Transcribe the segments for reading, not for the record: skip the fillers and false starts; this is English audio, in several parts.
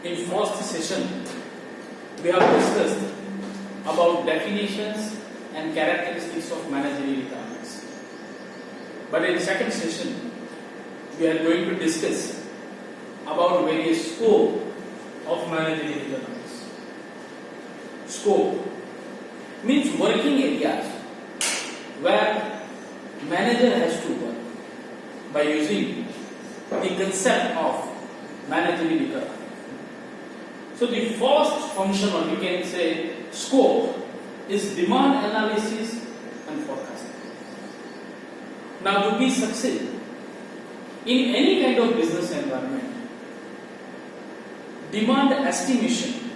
In first session, we have discussed about definitions and characteristics of managerial economics. But in second session, we are going to discuss about various scope of managerial economics. Scope means working areas where manager has to work by using the concept of managerial economics. So the first function, or you can say scope, is demand analysis and forecasting. Now to be succeed in any kind of business environment, demand estimation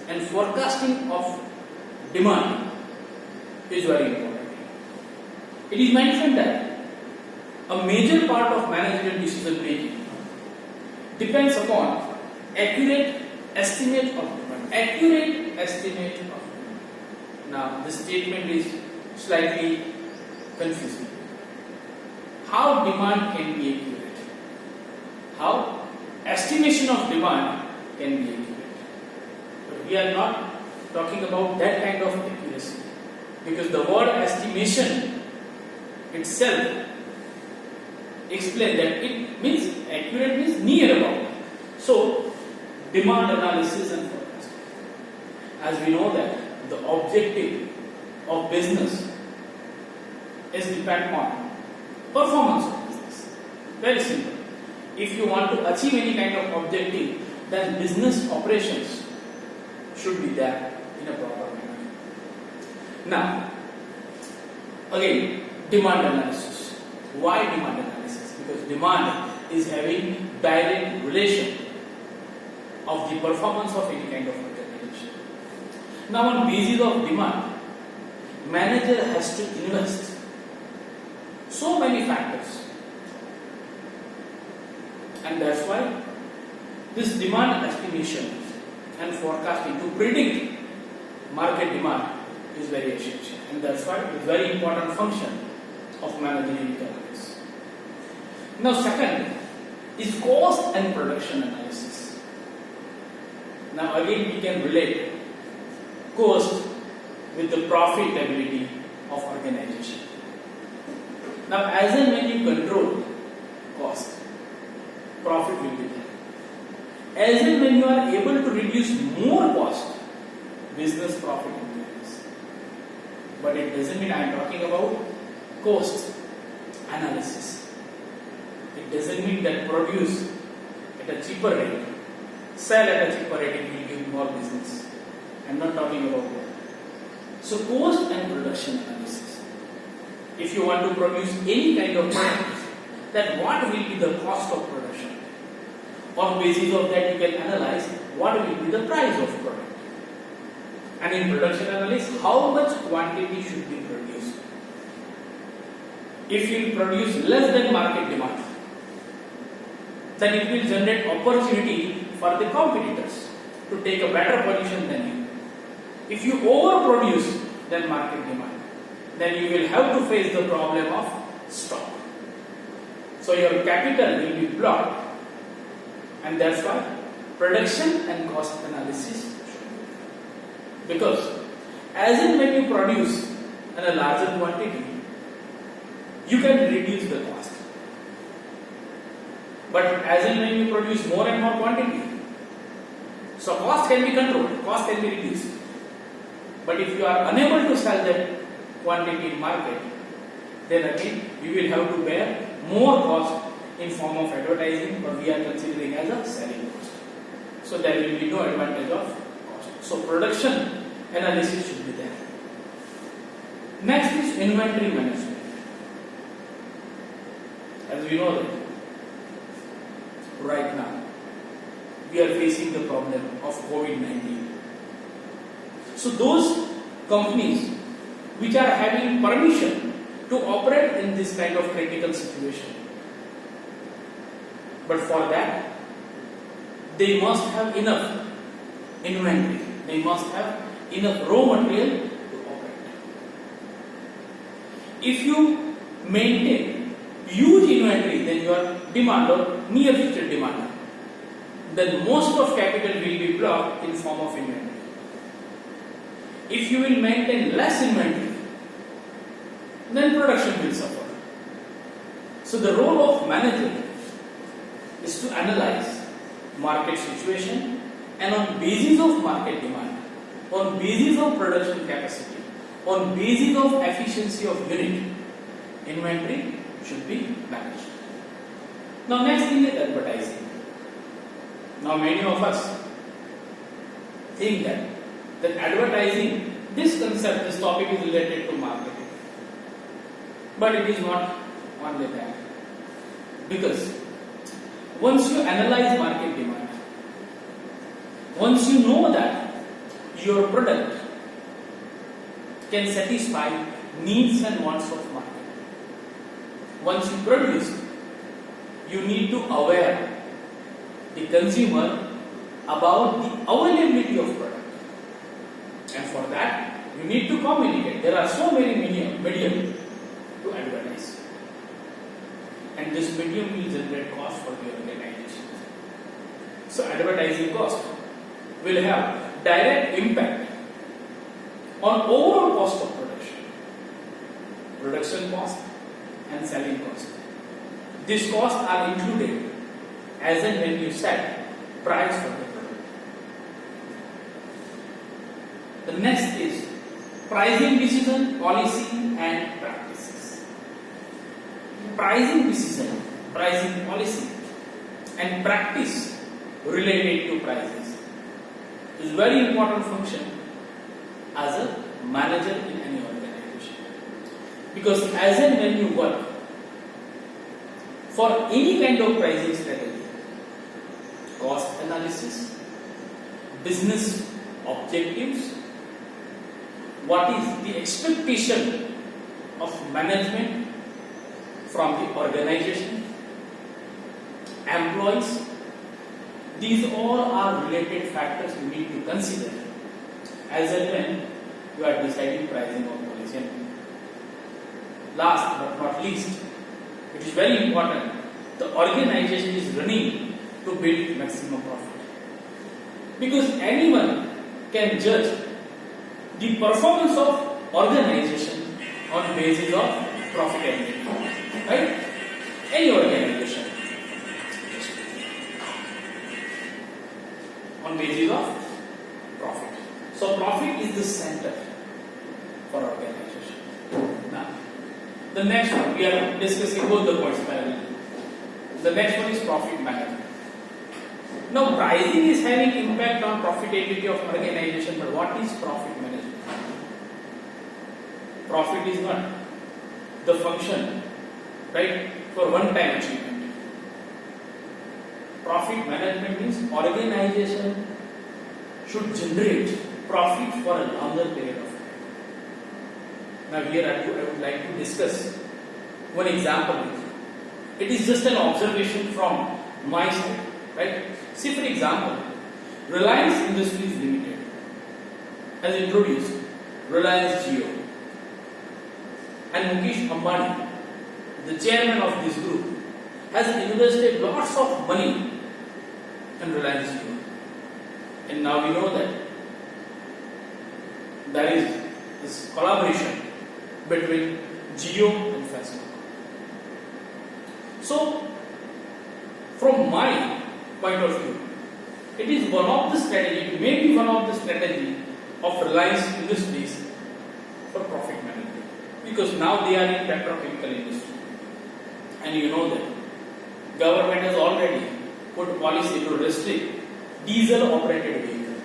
and forecasting of demand is very important. It is mentioned that a major part of managerial decision making depends upon accurate estimate of demand. Accurate estimate of demand. Now, this statement is slightly confusing. How demand can be accurate? How estimation of demand can be accurate? But we are not talking about that kind of accuracy, because the word estimation itself explains that it means accurate means near about. So, demand analysis and forecasting. As we know that the objective of business is depend on performance of business. Very simple. If you want to achieve any kind of objective, then business operations should be there in a proper manner. Now, again, demand analysis. Why demand analysis? Because demand is having direct relation of the performance of any kind of organization. Now, on basis of demand, manager has to invest so many factors, and that's why this demand estimation and forecasting to predict market demand is very essential, and that's why it's a very important function of managerial economics. Now, second is cost and production analysis. Now again we can relate cost with the profitability of organization. Now as and when you control cost, profit will be there. As and when you are able to reduce more cost, business profit will increase. But it doesn't mean I am talking about cost analysis. It doesn't mean that produce at a cheaper rate, sell at a cheaper rate, it will give more business. I am not talking about that. So cost and production analysis. If you want to produce any kind of product, then what will be the cost of production? On basis of that you can analyze what will be the price of product. And in production analysis, how much quantity should be produced? If you produce less than market demand, then it will generate opportunity for the competitors to take a better position than you. If you overproduce than market demand, then you will have to face the problem of stock. So your capital will be blocked, and that's why production and cost analysis should be. Because as and when you produce in a larger quantity, you can reduce the cost. But as and when you produce more and more quantity, so cost can be controlled, cost can be reduced. But if you are unable to sell that quantity in market, then again you will have to bear more cost in form of advertising, or we are considering as a selling cost. So there will be no advantage of cost. So production analysis should be there. Next is inventory management. As we know that right now we are facing the problem of COVID-19. So those companies which are having permission to operate in this kind of critical situation, but for that they must have enough inventory, they must have enough raw material to operate. If you maintain huge inventory, then your demand or near future demand then most of capital will be blocked in form of inventory. If you will maintain less inventory, then production will suffer. So the role of manager is to analyze market situation, and on basis of market demand, on basis of production capacity, on basis of efficiency of unit, inventory should be managed. Now next thing is advertising. Now many of us think that advertising, this concept, this topic is related to marketing. But it is not only that. Because once you analyze market demand, once you know that your product can satisfy needs and wants of market, once you produce, you need to aware the consumer about the availability of product. And for that, you need to communicate. There are so many medium to advertise. And this medium will generate cost for the organization. So advertising cost will have direct impact on overall cost of production cost and selling cost. These costs are included as and when you set price for the product. The next is pricing decision, policy and practices. Pricing decision, pricing policy and practice related to prices is very important function as a manager in any organization. Because as and when you work for any kind of pricing strategy, cost analysis, business objectives, what is the expectation of management from the organization, employees, these all are related factors you need to consider as and when you are deciding pricing of policy. And last but not least, it is very important, the organization is running to build maximum profit. Because anyone can judge the performance of organization on basis of profitability. Right? Any organization. On basis of profit. So profit is the center for organization. Now, the next one, we are discussing both the points parallel. The next one is profit management. Now, pricing is having impact on profitability of organization, but what is profit management? Profit is not the function, right, for one-time achievement. Profit management means organization should generate profit for a longer period of time. Now here I would like to discuss one example with you. It is just an observation from my side, right? See, for example, Reliance Industries Limited has introduced Reliance Jio, and Mukesh Ambani, the chairman of this group, has invested lots of money in Reliance Jio. And now we know that there is this collaboration between Jio and Facebook. So, from my point of view, it is one of the strategy, it may be one of the strategy of Reliance Industries for profit management. Because now they are in petrochemical industry. And you know that government has already put policy to restrict diesel operated vehicle.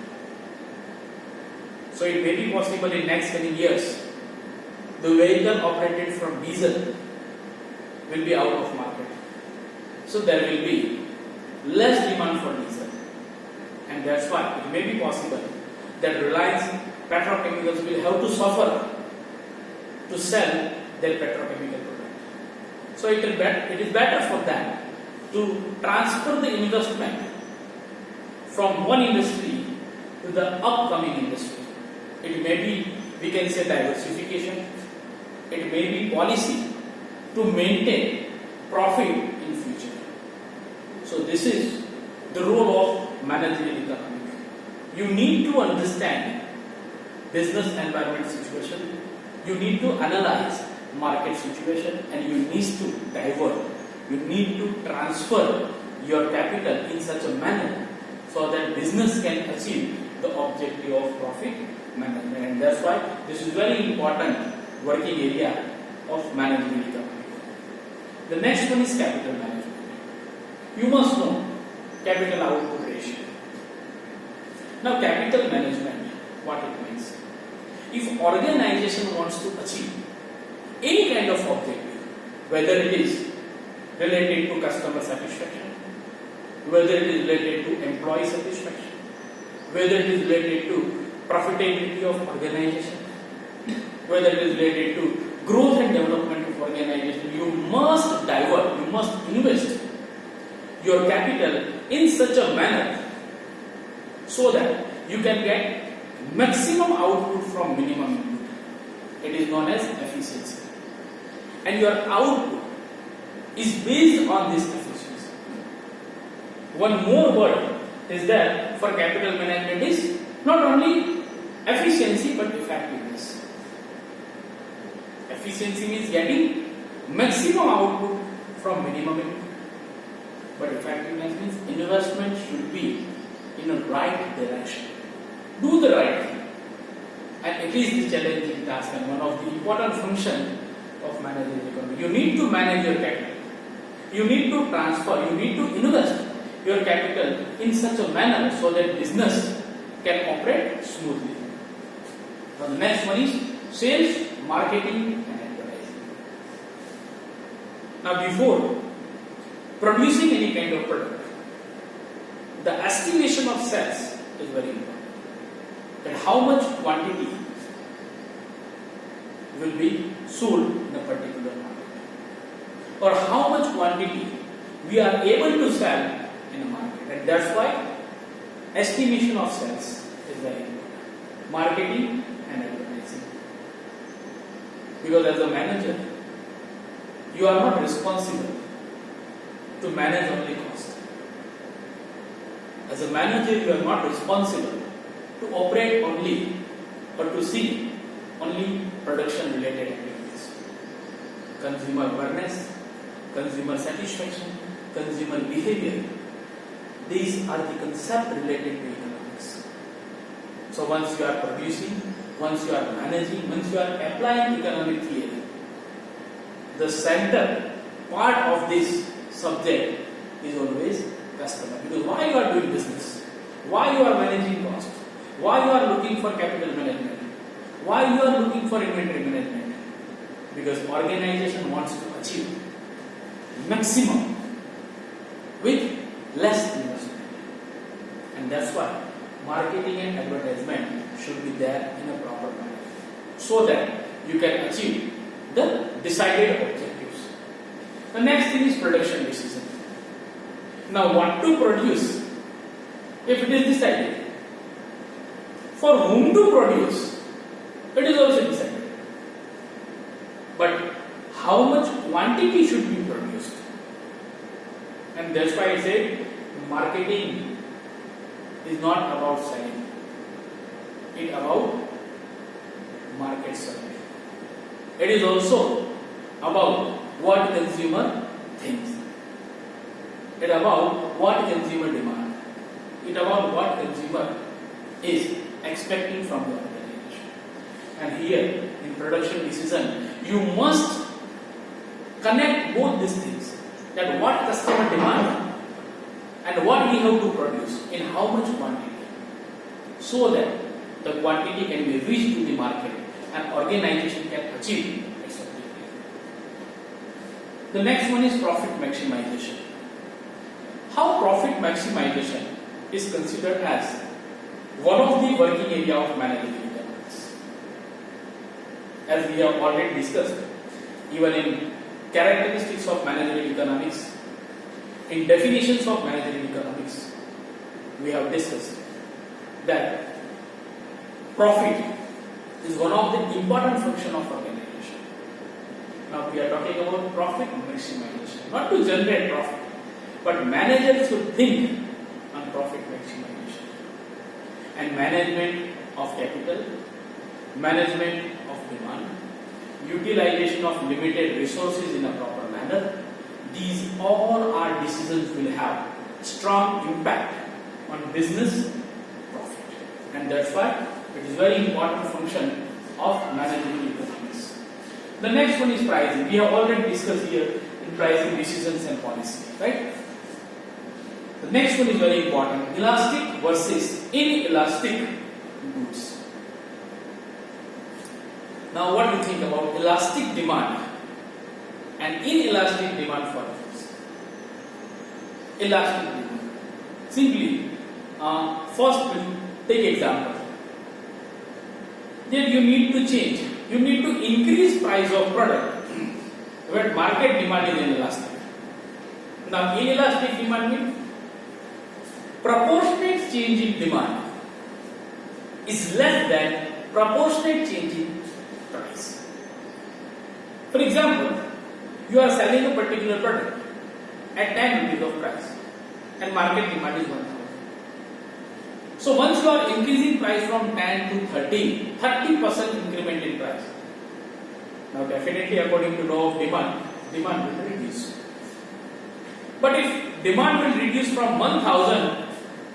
So it may be possible in next coming years, the vehicle operated from diesel will be out of market. So there will be less demand for diesel. And that's why it may be possible that Reliance Petrochemicals will have to suffer to sell their petrochemical product. So it is better for them to transfer the investment from one industry to the upcoming industry. It may be, we can say, diversification. It may be policy to maintain profit in future. So this is the role of managerial economics. You need to understand business environment situation, you need to analyze market situation, and you need to divert, you need to transfer your capital in such a manner so that business can achieve the objective of profit management. And that's why this is very important working area of managerial economics. The next one is capital management. You must know capital output ratio. Now capital management, what it means? If organization wants to achieve any kind of objective, whether it is related to customer satisfaction, whether it is related to employee satisfaction, whether it is related to profitability of organization, whether it is related to growth and development of organization, you must divert, you must invest your capital in such a manner so that you can get maximum output from minimum input. It is known as efficiency. And your output is based on this efficiency. One more word is that for capital management is not only efficiency but effectiveness. Efficiency means getting maximum output from minimum input. But effectiveness means investment should be in a right direction. Do the right thing. And it is the challenging task and one of the important functions of managerial economy. You need to manage your capital. You need to transfer, you need to invest your capital in such a manner so that business can operate smoothly. Now the next one is sales, marketing and advertising. Now before producing any kind of product, the estimation of sales is very important. That how much quantity will be sold in a particular market, or how much quantity we are able to sell in a market, and that's why estimation of sales is very important. Marketing and advertising, because as a manager you are not responsible to manage only cost. As a manager you are not responsible to operate only or to see only production related activities. Consumer awareness, consumer satisfaction, consumer behavior, these are the concepts related to economics. So once you are producing, once you are managing, once you are applying economic theory, the center part of this subject is always customer. Because why you are doing business? Why you are managing cost? Why you are looking for capital management? Why you are looking for inventory management? Because organization wants to achieve maximum with less investment. And that's why marketing and advertisement should be there in a proper manner so that you can achieve the decided objectives. The next thing is production decision. Now what to produce, if it is decided, for whom to produce, it is also decided. But how much quantity should be produced? And that's why I said marketing is not about selling. It is about market survey. It is also about what consumer thinks. It is about what consumer demand. It is about what consumer is expecting from the organization. And here in production decision, you must connect both these things. That what customer demand and what we have to produce in how much quantity, so that the quantity can be reached to the market and organization can achieve its objective. The next one is profit maximization. How profit maximization is considered as one of the working area of managerial economics. As we have already discussed, even in characteristics of managerial economics, in definitions of managerial economics, we have discussed that profit is one of the important functions of organization. Now we are talking about profit maximization, not to generate profit, but managers should think on profit maximization. maximization. And management of capital, management of demand, utilization of limited resources in a proper manner, these all are decisions will have strong impact on business profit. And that's why it is very important function of managing economics. The next one is pricing. We have already discussed here in pricing decisions and policy, right? The next one is very important. Elastic versus inelastic goods. Now what do you think about elastic demand and inelastic demand for goods? Elastic demand. Simply, first we'll take example. Then you need to change. You need to increase price of product where market demand is inelastic. Now inelastic demand means proportionate change in demand is less than proportionate change in price. For example, you are selling a particular product at 10 rupees of price and market demand is 1,000. So once you are increasing price from 10 to 30% increment in price. Now definitely according to law of demand will reduce. But if demand will reduce from 1,000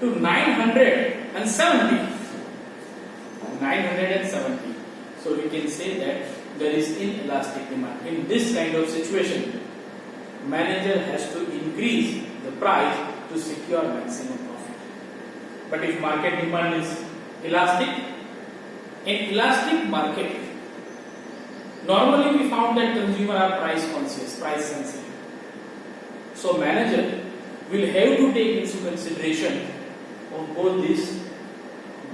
to 970, so we can say that there is inelastic demand. In this kind of situation, manager has to increase the price to secure maximum profit. But if market demand is elastic, in elastic market, normally we found that consumer are price conscious, price sensitive. So manager will have to take into consideration of both this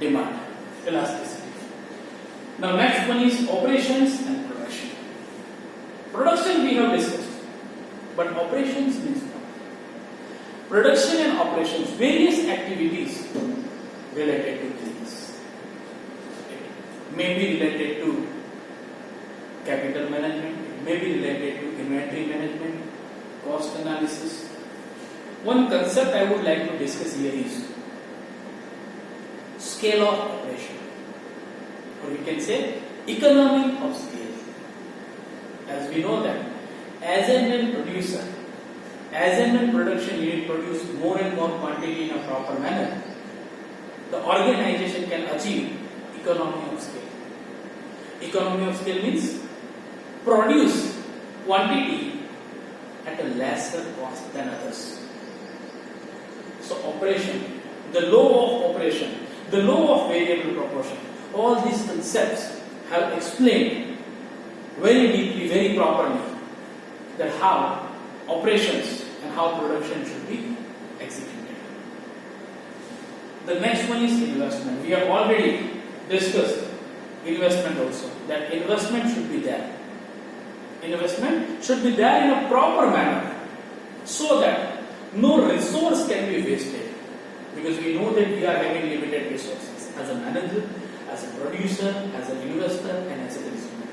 demand, elasticity. Now next one is operations and production. Production we have discussed, but operations means what? Production and operations, various activities related to things. May be related to capital management, may be related to inventory management, cost analysis. One concept I would like to discuss here is scale of operation, or we can say economy of scale. As we know that as and when producer, as and when production unit produce more and more quantity in a proper manner, the organization can achieve economy of scale. Economy of scale means produce quantity at a lesser cost than others. So operation, the law of operation, the law of variable proportion, all these concepts have explained very deeply, very properly that how operations and how production should be executed. The next one is investment. We have already discussed investment also, that investment should be there. Investment should be there in a proper manner so that no resource can be wasted, because we know that we are having limited resources as a manager, as a producer, as an investor and as a consumer.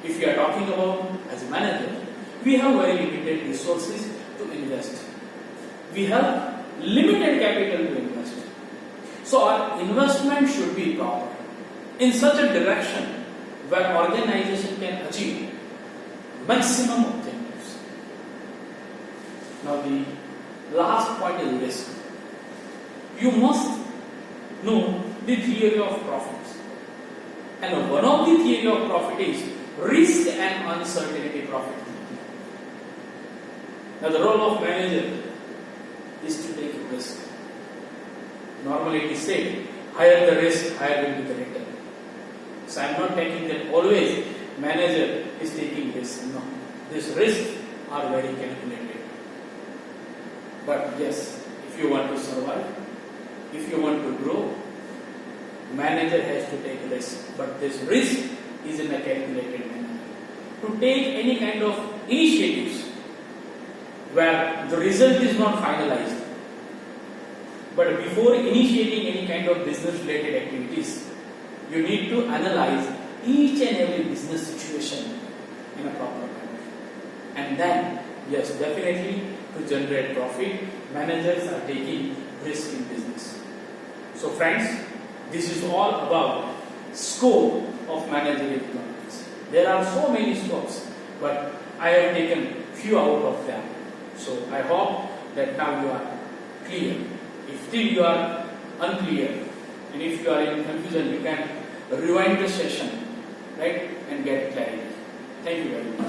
If we are talking about as a manager, we have very limited resources to invest. We have limited capital to invest. So our investment should be proper in such a direction where organization can achieve maximum objectives. Now the last point is risk. You must know the theory of profits. And one of the theory of profit is risk and uncertainty profit. Now the role of manager is to take a risk. Normally it is said, higher the risk, higher will be the return. So I am not taking that always manager is taking risk. No. These risks are very calculated. But yes, if you want to survive, if you want to grow, manager has to take risk. But this risk is in a calculated manner. To take any kind of initiatives where the result is not finalized, but before initiating any kind of business related activities, you need to analyze each and every business situation in a proper manner. And then, yes, definitely to generate profit, managers are taking risk in business. So friends, this is all about scope of managerial economics. There are so many scopes, but I have taken few out of them. So I hope that now you are clear. If still you are unclear, and if you are in confusion, you can rewind the session, right, and get clarity. Thank you very much.